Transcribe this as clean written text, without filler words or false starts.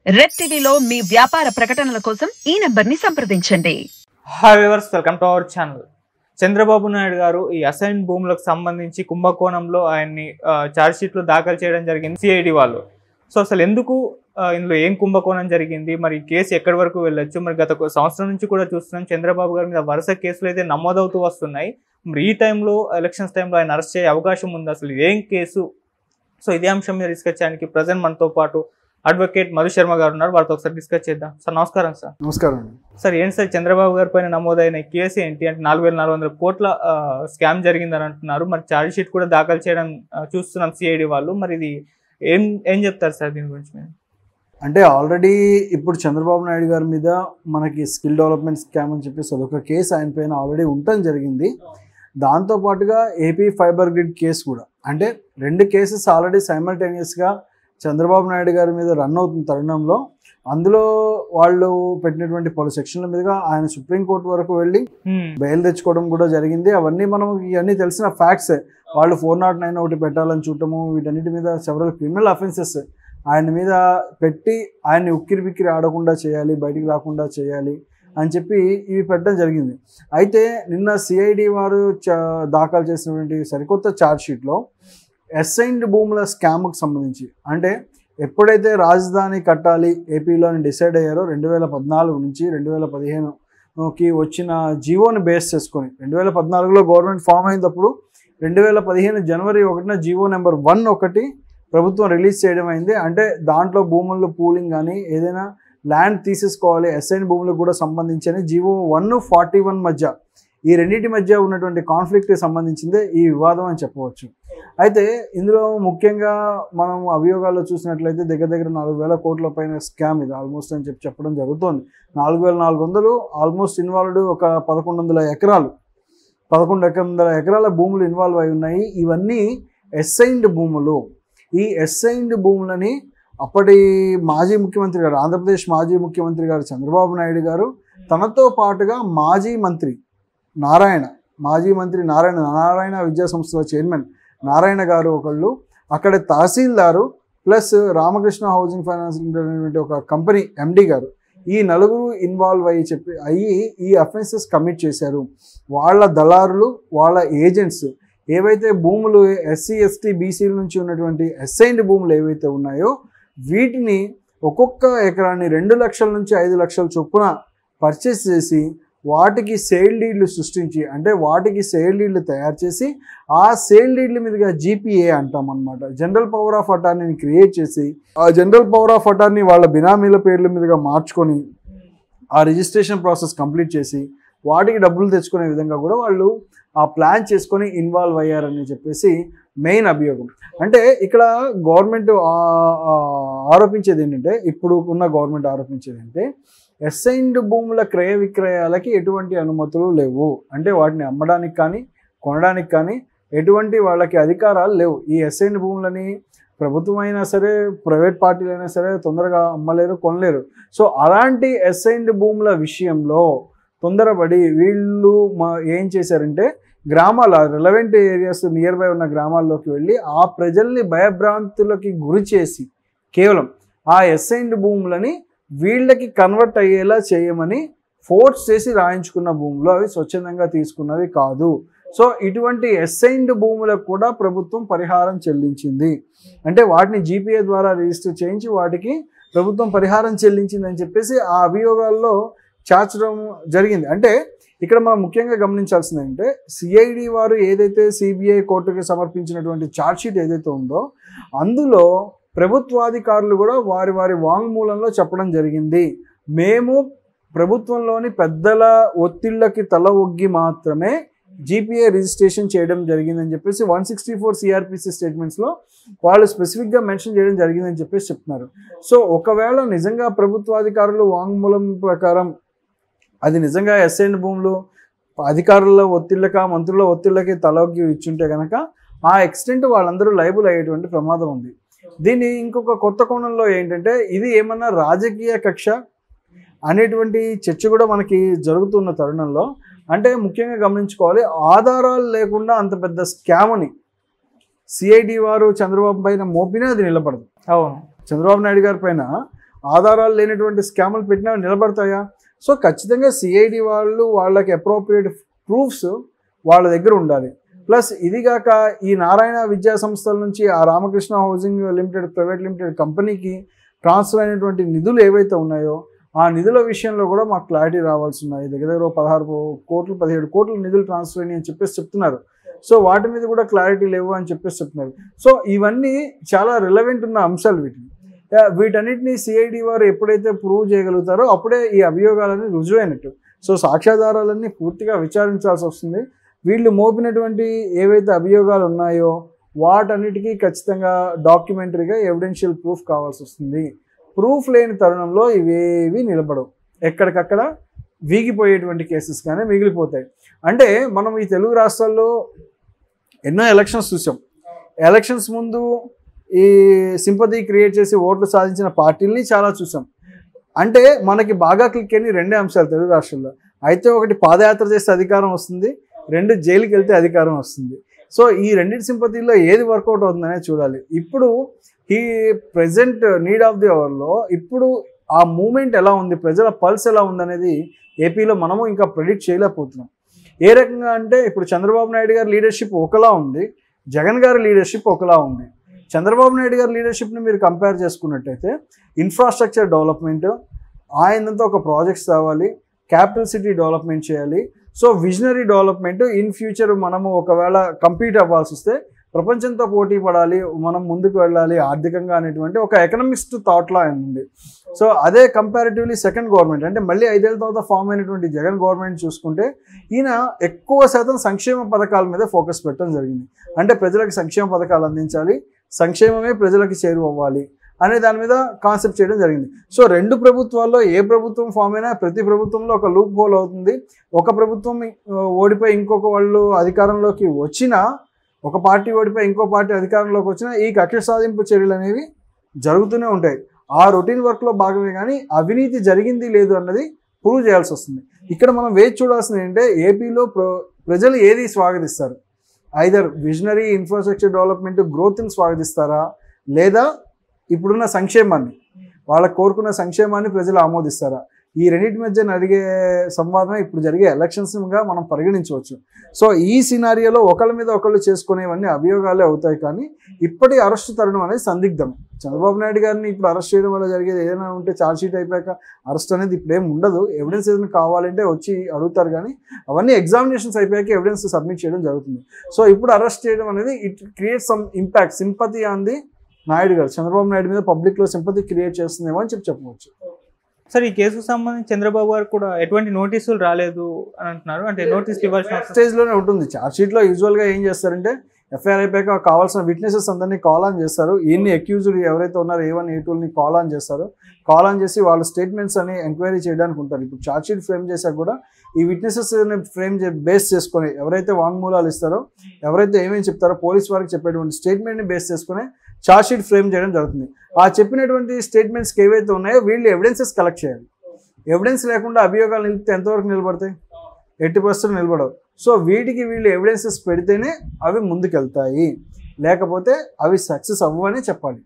Red టీవీలో మీ వ్యాపార ప్రకటనల కోసం ఈ నంబర్ని సంప్రదించండి. Hi viewers, welcome to our channel. Chandrababu Naidu గారు ఈ అసైన్ భూములకు సంబంధించి కుంభకోణంలో ఆయన్ని ఛార్జ్ షీట్లు దాఖలు చేయడం జరిగింది సిఐడి వాళ్ళు. సో అసలు ఎందుకు ఇందులో ఏం కుంభకోణం జరిగింది, మరి కేసు ఎక్కడి వరకు వెళ్ళొచ్చు? మరి గత సంవత్సరం నుంచి కూడా చూస్తున్నాం చంద్రబాబు గారి మీద వరుస కేసులు అయితే నమోదవుతూ వస్తున్నాయి. మరి ఈ టైంలో ఎలక్షన్స్ టైంలో ఆయన అరెస్ట్ చేసే అవకాశం ఉంది. అసలు ఏం కేసు? సో ఇదే అంశం మీద డిస్కస్ చేయడానికి ప్రజెంట్ మనతో పాటు అడ్వకేట్ మధు శర్మ గారు ఉన్నారు. వారితో ఒకసారి డిస్కస్ చేద్దాం. సార్ నమస్కారం. సార్ నమస్కారం. సార్ ఏంటి సార్ చంద్రబాబు గారి పైన నమోదైన కేసు ఏంటి? అంటే 4,400 కోట్ల స్కామ్ జరిగిందని అంటున్నారు. మరి ఛార్జ్ షీట్ కూడా దాఖలు చేయడం చూస్తున్నాం సిఐడి వాళ్ళు. మరి ఇది ఏం చెప్తారు సార్ దీని గురించి? అంటే ఆల్రెడీ ఇప్పుడు చంద్రబాబు నాయుడు గారి మీద మనకి స్కిల్ డెవలప్మెంట్ స్కామ్ అని చెప్పేసి అదొక కేసు ఆయన పైన ఆల్రెడీ ఉండటం జరిగింది. దాంతోపాటుగా ఏపీ ఫైబర్ గ్రిడ్ కేసు కూడా, అంటే 2 కేసెస్ ఆల్రెడీ సైమల్టేనియస్గా చంద్రబాబు నాయుడు గారి మీద రన్ అవుతున్న తరుణంలో అందులో వాళ్ళు పెట్టినటువంటి పలు సెక్షన్ల మీదుగా ఆయన సుప్రీంకోర్టు వరకు వెళ్ళి బెయిల్ తెచ్చుకోవడం కూడా జరిగింది. అవన్నీ మనం ఇవన్నీ తెలిసిన ఫ్యాక్ట్సే. వాళ్ళు 409 ఒకటి పెట్టాలని చూడటము, వీటన్నిటి మీద సెవరల్ క్రిమినల్ అఫెన్సెస్ ఆయన మీద పెట్టి ఆయన్ని ఉక్కిరి బిక్కిరి ఆడకుండా చేయాలి, బయటికి రాకుండా చేయాలి అని చెప్పి ఇవి పెట్టడం జరిగింది. అయితే నిన్న సిఐడి వారు దాఖలు చేసినటువంటి సరికొత్త ఛార్జ్ షీట్లో అసైన్డ్ భూముల స్కామ్కి సంబంధించి, అంటే ఎప్పుడైతే రాజధాని కట్టాలి ఏపీలో అని డిసైడ్ అయ్యారో 2014 నుంచి 2015కి వచ్చిన జీవోని బేస్ చేసుకొని 2014లో గవర్నమెంట్ ఫామ్ అయినప్పుడు 2015 జనవరి 1న జీవో నెంబర్ 1 ఒకటి ప్రభుత్వం రిలీజ్ చేయడం అయింది. అంటే దాంట్లో భూముల్లో పూలింగ్ కానీ ఏదైనా ల్యాండ్ తీసేసుకోవాలి అసైన్ భూములకు కూడా సంబంధించి జీవో 141 మధ్య, ఈ రెండింటి మధ్య ఉన్నటువంటి కాన్ఫ్లిక్ట్కి సంబంధించిందే ఈ వివాదం అని చెప్పవచ్చు. అయితే ఇందులో ముఖ్యంగా మనం అభియోగాల్లో చూసినట్లయితే దగ్గర 4,000 కోట్ల పైన స్కామ్ ఇది ఆల్మోస్ట్ అని చెప్పడం జరుగుతుంది. 4,400 ఆల్మోస్ట్ ఇన్వాల్వ్డ్, ఒక 1,100 ఎకరాల భూములు ఇన్వాల్వ్ అయి ఉన్నాయి. ఇవన్నీ అసైన్డ్ భూములు. ఈ అసైన్డ్ భూములని అప్పటి మాజీ ముఖ్యమంత్రి గారు, ఆంధ్రప్రదేశ్ మాజీ ముఖ్యమంత్రి గారు చంద్రబాబు నాయుడు గారు, తనతో పాటుగా మాజీ మంత్రి నారాయణ విద్యా సంస్థల చైర్మన్ నారాయణ గారు ఒకళ్ళు, అక్కడ tahsildar plus Ramakrishna housing finance అనేటువంటి ఒక కంపెనీ ఎండి గారు, ఈ నలుగురు ఇన్వాల్వ్ అయ్యి ఈ అఫెన్సెస్ కమిట్ చేశారు. వాళ్ళ దళారులు, వాళ్ళ ఏజెంట్స్ ఏవైతే భూములు ఎస్సీ ఎస్టీ బీసీల నుంచి ఉన్నటువంటి అసైన్డ్ భూములు ఏవైతే ఉన్నాయో వీటిని ఒక్కొక్క ఎకరాన్ని 2 లక్షల నుంచి 5 లక్షల చొప్పున పర్చేస్ చేసి వాటికి సేల్ డీడ్లు సృష్టించి, అంటే వాటికి సేల్ డీడ్లు తయారు చేసి ఆ సేల్ డీడ్ల మీదుగా జీపీఏ అంటాం అన్నమాట, జనరల్ పవర్ ఆఫ్ అటార్నీని క్రియేట్ చేసి ఆ జనరల్ పవర్ ఆఫ్ అటార్నీ వాళ్ళ బినామీల పేర్ల మీదుగా మార్చుకొని ఆ రిజిస్ట్రేషన్ ప్రాసెస్ కంప్లీట్ చేసి వాటికి డబ్బులు తెచ్చుకునే విధంగా కూడా వాళ్ళు ఆ ప్లాన్ చేసుకొని ఇన్వాల్వ్ అయ్యారని చెప్పేసి మెయిన్ అభియోగం. అంటే ఇక్కడ గవర్నమెంట్ ఆరోపించేది ఏంటంటే, ఇప్పుడు ఉన్న గవర్నమెంట్ ఆరోపించేది అంటే అసైన్డ్ భూముల క్రయ విక్రయాలకి ఎటువంటి అనుమతులు లేవు. అంటే వాటిని అమ్మడానికి కానీ కొనడానికి కానీ ఎటువంటి వాళ్ళకి అధికారాలు లేవు. ఈ అసైన్డ్ భూములని ప్రభుత్వం అయినా సరే ప్రైవేట్ పార్టీలు అయినా సరే తొందరగా అమ్మలేరు, కొనలేరు. సో అలాంటి అసైన్డ్ భూముల విషయంలో తొందరపడి వీళ్ళు ఏం చేశారంటే గ్రామాల రిలవెంట్ ఏరియాస్ నియర్ బై ఉన్న గ్రామాల్లోకి వెళ్ళి ఆ ప్రజల్ని భయభ్రాంతులకి గురి చేసి కేవలం ఆ అసైన్డ్ భూములని వీళ్ళకి కన్వర్ట్ అయ్యేలా చేయమని ఫోర్స్ చేసి రాయించుకున్న భూములు, అవి స్వచ్ఛందంగా తీసుకున్నవి కాదు. సో ఇటువంటి అసైన్డ్ భూములకు కూడా ప్రభుత్వం పరిహారం చెల్లించింది. అంటే వాటిని జీపీఏ ద్వారా రిజిస్టర్ చేయించి వాటికి ప్రభుత్వం పరిహారం చెల్లించింది అని చెప్పేసి ఆ అభియోగాల్లో చేర్చడం జరిగింది. అంటే ఇక్కడ మనం ముఖ్యంగా గమనించాల్సింది ఏంటంటే సిఐడి వారు ఏదైతే సిబిఐ కోర్టుకి సమర్పించినటువంటి ఛార్జ్షీట్ ఏదైతే ఉందో అందులో ప్రభుత్వాధికారులు కూడా వారి వాంగ్మూలంలో చెప్పడం జరిగింది, మేము ప్రభుత్వంలోని పెద్దల ఒత్తిళ్లకి తల ఒగ్గి మాత్రమే జీపీఏ రిజిస్ట్రేషన్ చేయడం జరిగిందని చెప్పేసి 164 సిఆర్పిసి స్టేట్మెంట్స్లో వాళ్ళు స్పెసిఫిక్గా మెన్షన్ చేయడం జరిగిందని చెప్పేసి చెప్తున్నారు. సో ఒకవేళ నిజంగా ప్రభుత్వాధికారులు వాంగ్మూలం ప్రకారం అది నిజంగా అసైన్డ్ భూములు అధికారుల ఒత్తిళ్ళక మంత్రుల ఒత్తిళ్ళకి తలొగ్గి ఇచ్చుంటే కనుక ఆ ఎక్స్టెంట్ వాళ్ళందరూ లైబుల్ అయ్యేటువంటి ప్రమాదం ఉంది. దీన్ని ఇంకొక కొత్త కోణంలో ఏంటంటే ఇది ఏమన్నా రాజకీయ కక్ష అనేటువంటి చర్చ కూడా మనకి జరుగుతున్న తరుణంలో, అంటే ముఖ్యంగా గమనించుకోవాలి, ఆధారాలు లేకుండా అంత పెద్ద స్కామ్ని సిఐడి వారు చంద్రబాబు పైన మోపినా అది నిలబడదు. అవును, చంద్రబాబు నాయుడు గారి పైన ఆధారాలు లేనటువంటి స్కాములు పెట్టినా నిలబడతాయా? సో ఖచ్చితంగా సిఐడి వాళ్ళు వాళ్ళకి అప్రోప్రియేట్ ప్రూఫ్స్ వాళ్ళ దగ్గర ఉండాలి. ప్లస్ ఇదిగాక ఈ నారాయణ విద్యా సంస్థల నుంచి ఆ Ramakrishna housing limited private limited కంపెనీకి ట్రాన్స్ఫర్ అయినటువంటి నిధులు ఏవైతే ఉన్నాయో ఆ నిధుల విషయంలో కూడా మాకు క్లారిటీ రావాల్సి ఉన్నాయి. దగ్గర 16 కోట్లు 17 కోట్ల నిధులు ట్రాన్స్ఫర్ అయినాయి అని చెప్పేసి చెప్తున్నారు. సో వాటి మీద కూడా క్లారిటీ లేవు అని చెప్పేసి చెప్తున్నారు. సో ఇవన్నీ చాలా రిలవెంట్ ఉన్న అంశాలు. వీటన్నిటిని సిఐడి వారు ఎప్పుడైతే ప్రూవ్ చేయగలుగుతారో అప్పుడే ఈ అభియోగాలన్నీ రుజువైనట్టు. సో సాక్ష్యాధారాలన్నీ పూర్తిగా విచారించాల్సి వస్తుంది. వీళ్ళు మోపినటువంటి ఏవైతే అభియోగాలు ఉన్నాయో వాటన్నిటికీ ఖచ్చితంగా డాక్యుమెంటరీగా ఎవిడెన్షియల్ ప్రూఫ్ కావాల్సి వస్తుంది. ప్రూఫ్ లేని తరుణంలో ఇవేవి నిలబడవు, ఎక్కడికక్కడ వీగిపోయేటువంటి కేసెస్ కానీ మిగిలిపోతాయి. అంటే మనం ఈ తెలుగు రాష్ట్రాల్లో ఎన్నో ఎలక్షన్స్ చూసాం. ఎలక్షన్స్ ముందు ఈ సింపతి క్రియేట్ చేసి ఓట్లు సాధించిన పార్టీలని చాలా చూసాం. అంటే మనకి బాగా క్లిక్ అయిన రెండే అంశాలు తెలుగు రాష్ట్రాల్లో. అయితే ఒకటి పాదయాత్ర చేస్తే అధికారం వస్తుంది, 2 జైలుకి వెళ్తే అధికారం వస్తుంది. సో ఈ రెండింటి సింపతిలో ఏది వర్కౌట్ అవుతుందనే చూడాలి. ఇప్పుడు ఈ ప్రెజెంట్ నీడ్ ఆఫ్ ది అవర్లో ఇప్పుడు ఆ మూమెంట్ ఎలా ఉంది, ప్రజల పల్స్ ఎలా ఉందనేది ఏపీలో మనము ఇంకా ప్రెడిక్ట్ చేయలేకపోతున్నాం. ఏ రకంగా అంటే ఇప్పుడు చంద్రబాబు నాయుడు గారి లీడర్షిప్ ఒకలా ఉంది, జగన్ గారి లీడర్షిప్ ఒకలా ఉంది. చంద్రబాబు నాయుడు గారి లీడర్షిప్ని మీరు కంపేర్ చేసుకున్నట్టయితే ఇన్ఫ్రాస్ట్రక్చర్ డెవలప్మెంట్, ఆయనంతా ఒక ప్రాజెక్ట్స్ రావాలి, క్యాపిటల్ సిటీ డెవలప్మెంట్ చేయాలి. So visionary development in future మనము ఒకవేళ కంపీట్ అవ్వాల్సి వస్తే ప్రపంచంతో పోటీ పడాలి, మనం ముందుకు వెళ్ళాలి ఆర్థికంగా అనేటువంటి ఒక ఎకనమిస్ట్ థాట్లా ఉంది. సో అదే కంపారిటివ్లీ సెకండ్ గవర్నమెంట్ అంటే మళ్ళీ 5 ఏళ్ళ తర్వాత ఫామ్ అయినటువంటి జగన్ గవర్నమెంట్ చూసుకుంటే ఈయన ఎక్కువ శాతం సంక్షేమ పథకాల మీద ఫోకస్ పెట్టడం జరిగింది. అంటే ప్రజలకు సంక్షేమ పథకాలు అందించాలి, సంక్షేమమే ప్రజలకు చేరువవ్వాలి అనే దాని మీద కాన్సెప్ట్ చేయడం జరిగింది. సో 2 ప్రభుత్వాల్లో ఏ ప్రభుత్వం ఫామ్ అయినా ప్రతి ప్రభుత్వంలో ఒక లూప్ హోల్ అవుతుంది. ఒక ప్రభుత్వం ఓడిపోయి ఇంకొక వాళ్ళు అధికారంలోకి వచ్చినా, ఒక పార్టీ ఓడిపోయి ఇంకో పార్టీ అధికారంలోకి వచ్చినా ఈ కక్ష సాధింపు చర్యలు అనేవి జరుగుతూనే ఉంటాయి. ఆ రొటీన్ వర్క్లో భాగమే కానీ అవినీతి జరిగింది లేదు అన్నది ప్రూవ్ చేయాల్సి వస్తుంది. ఇక్కడ మనం వేచి చూడాల్సింది ఏంటంటే ఏపీలో ప్రజలు ఏది స్వాగతిస్తారు? ఐదర్ విజనరీ ఇన్ఫ్రాస్ట్రక్చర్ డెవలప్మెంట్ గ్రోత్ని స్వాగతిస్తారా, లేదా ఇప్పుడున్న సంక్షేమాన్ని, వాళ్ళకు కోరుకున్న సంక్షేమాన్ని ప్రజలు ఆమోదిస్తారా? ఈ రెండింటి మధ్య జరిగే సంవాదం ఇప్పుడు జరిగే ఎలక్షన్స్గా మనం పరిగణించవచ్చు. సో ఈ సినారియోలో ఒకళ్ళ మీద ఒకళ్ళు చేసుకునేవన్నీ అభియోగాలే అవుతాయి. కానీ ఇప్పటి అరెస్టు తరుణం అనేది సందిగ్ధం. చంద్రబాబు నాయుడు గారిని ఇప్పుడు అరెస్ట్ చేయడం వల్ల జరిగేది ఏదైనా ఉంటే ఛార్జ్ షీట్ అయిపోయాక అరెస్ట్ అనేది ఇప్పుడు ఏం ఉండదు. ఎవిడెన్స్ ఏదైనా కావాలంటే వచ్చి అడుగుతారు, కానీ అవన్నీ ఎగ్జామినేషన్స్ అయిపోయాక ఎవిడెన్స్ సబ్మిట్ చేయడం జరుగుతుంది. సో ఇప్పుడు అరెస్ట్ చేయడం అనేది it create some impact, sympathy on the Naidu గారు, చంద్రబాబు నాయుడు మీద పబ్లిక్లో సింపతి క్రియేట్ చేస్తుందేమో అని చెప్పవచ్చు. సార్, ఈ కేసుకు సంబంధించి చంద్రబాబు గారు కూడా ఎటువంటి నోటీసులు రాలేదు అని అంటున్నారు. అంటే నోటీస్ ఇవ్వాల్సిన స్టేజ్లోనే ఉంటుంది. ఛార్జ్ షీట్లో యూజువల్గా ఏం చేస్తారంటే ఎఫ్ఐఆర్ అయిపోయాక కావాల్సిన విట్నెసెస్ అందరినీ కాల్ ఆన్ చేస్తారు. ఈయన్ని అక్యూజ్డ్ ఎవరైతే ఉన్నారో A1 A2ని కాల్ ఆన్ చేస్తారు. కాల్ ఆన్ చేసి వాళ్ళ స్టేట్మెంట్స్ అని ఎంక్వైరీ చేయడానికి ఉంటారు. ఇప్పుడు ఛార్జ్ షీట్ ఫ్రేమ్ చేశాక కూడా ఈ విట్నెసెస్ ఫ్రేమ్ బేస్ చేసుకొని ఎవరైతే వాంగ్మూలాలు ఇస్తారో, ఎవరైతే ఏమేమి చెప్తారో పోలీస్ వారికి చెప్పేటువంటి స్టేట్మెంట్ని బేస్ చేసుకుని ఛార్జ్ షీట్ ఫ్రేమ్ చేయడం జరుగుతుంది. ఆ చెప్పినటువంటి స్టేట్మెంట్స్కి ఏవైతే ఉన్నాయో వీళ్ళు ఎవిడెన్సెస్ కలెక్ట్ చేయాలి. ఎవిడెన్స్ లేకుండా అభియోగాలు నిలిపితే ఎంతవరకు నిలబడతాయి? 80% నిలబడవు. సో వీటికి వీళ్ళు ఎవిడెన్సెస్ పెడితేనే అవి ముందుకెళ్తాయి, లేకపోతే అవి సక్సెస్ అవ్వని చెప్పాలి.